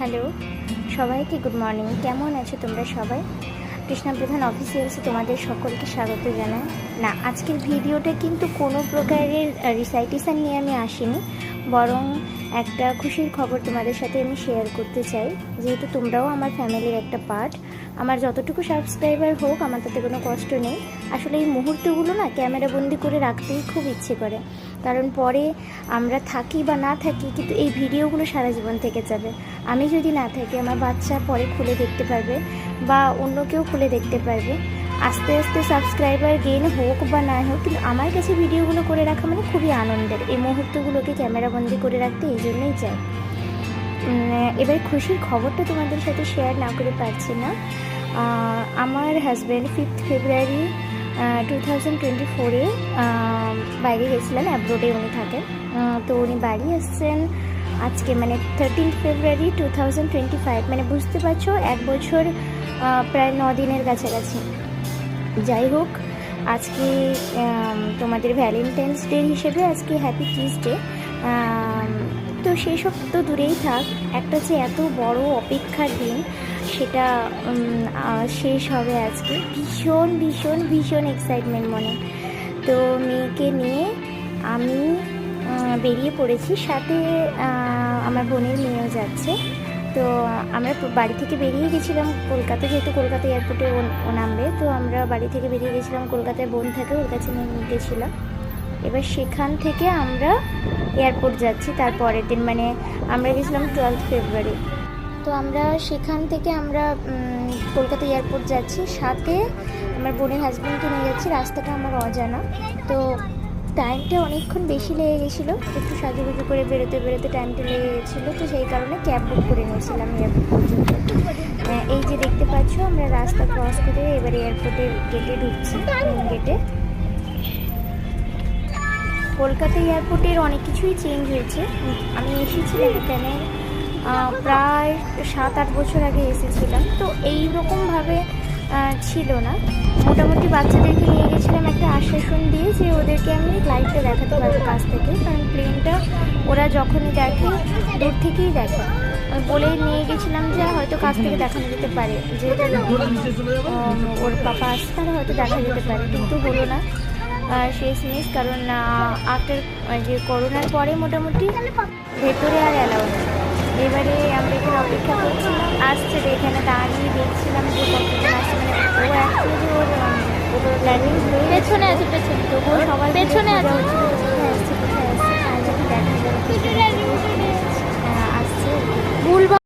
Hello সবাইকে good morning. কেমন আছো তোমরা সবাই? কৃষ্ণা প্রধান অফিসিয়ালসে তোমাদের সকলকে স্বাগত জানাই। না, আজকের ভিডিওটা কিন্তু কোনো প্রকারের রিসাইটেশন নিয়ে আমি আসিনি, বরং একটা খুশির খবর তোমাদের সাথে আমি শেয়ার করতে চাই। যেহেতু তোমরাও আমার ফ্যামিলির একটা পার্ট, আমার যতটুকু সাবস্ক্রাইবার হোক আমার তাতে কোনো কষ্ট নেই। আসলে এই মুহূর্তগুলো না ক্যামেরা বন্দি করে রাখতেই খুব ইচ্ছে করে, কারণ পরে আমরা থাকি বা না থাকি কিন্তু এই ভিডিওগুলো সারা জীবন থেকে যাবে। আমি যদি না থাকি আমার বাচ্চা পরে খুলে দেখতে পারবে বা অন্য কেউ খুলে দেখতে পারবে। আস্তে আস্তে সাবস্ক্রাইবার গেইন হোক বা না হোক, কিন্তু আমার কাছে ভিডিওগুলো করে রাখা মানে খুবই আনন্দের। এই মুহূর্তগুলোকে ক্যামেরাবন্দি করে রাখতে এই জন্যই চাই। এবার খুশির খবরটা তোমাদের সাথে শেয়ার না করে পারছি না। আমার হাজব্যান্ড 5 ফেব্রুয়ারি 2024-এ বাইরে গেছিলেন, অ্যাব্রোডে উনি থাকেন। তো উনি বাড়ি এসছেন আজকে, মানে 13 ফেব্রুয়ারি 2025, মানে বুঝতে পারছো 1 বছর প্রায় 9 দিনের কাছাকাছি। যাই হোক, আজকে তোমাদের ভ্যালেন্টাইন্স ডে হিসেবে আজকে হ্যাপি কিস ডে। তো সেই সব তো দূরেই থাক, একটা যে এত বড় অপেক্ষার দিন সেটা শেষ হবে আজকে। ভীষণ ভীষণ ভীষণ এক্সাইটমেন্ট মনে। তো মেয়েকে নিয়ে আমি বেরিয়ে পড়েছি, সাথে আমার বোনের মেয়েও যাচ্ছে। তো আমরা বাড়ি থেকে বেরিয়ে গেছিলাম কলকাতা, যেহেতু কলকাতা এয়ারপোর্টে ও নামবে। তো আমরা বাড়ি থেকে বেরিয়ে গেছিলাম, কলকাতায় বোন থাকে, ওর কাছে নিয়ে গেছিলাম। এবার সেখান থেকে আমরা এয়ারপোর্ট যাচ্ছি তার পরের দিন, মানে আমরা গেছিলাম 12 ফেব্রুয়ারি। তো আমরা সেখান থেকে আমরা কলকাতা এয়ারপোর্ট যাচ্ছি, সাথে আমার বোনের হাজব্যান্ডকে নিয়ে যাচ্ছি। রাস্তাটা আমার অজানা, তো টাইমটা অনেকক্ষণ বেশি লেগে গেছিলো, একটু সাজুগুজু করে বেরোতে বেরোতে টাইমটা লেগে গেছিলো। তো সেই কারণে ক্যাব বুক করে নিয়েছিলাম এয়ারপোর্ট পর্যন্ত। এই যে দেখতে পাচ্ছ আমরা রাস্তা ক্রস করে এবার এয়ারপোর্টের গেটে ঢুকছি, মেন গেটে। কলকাতা এয়ারপোর্টের অনেক কিছুই চেঞ্জ হয়েছে। আমি এসেছিলাম এখানে প্রায় 7-8 বছর আগে এসেছিলাম, তো এই রকমভাবে ছিল না। মোটামুটি বাচ্চাদেরকে নিয়ে গেছিলাম একটা আশ্বাসন দিয়ে যে ওদেরকে আমি লাইভটা দেখাতে পারবো কাছ থেকে, কারণ প্লেনটা ওরা যখনই দেখে দূর থেকেই দেখে। বলেই নিয়ে গেছিলাম যে হয়তো কাছ থেকে দেখানো যেতে পারে, যে ওর পাপা আসছে তাহলে হয়তো দেখা যেতে পারে, কিন্তু হলো না শেষ মিস। কারণ আফটার যে করোনার পরে মোটামুটি ভেতরে আর অ্যালাউ নেই। এবারে আমরা এখানে অপেক্ষা করছিলাম, আসছে এখানে দাঁড়িয়ে দেখছিলাম যে কতজন আসছে। মানে ও অ্যাকচুয়ালি যে ওর ল্যান্ডিং হয়ে পেছনে আছে, পেছনে তবুও সবাই পেছনে আছে, কোথায় আসছে কোথায় আসছে, দেখা যাবে আসছে ভুল।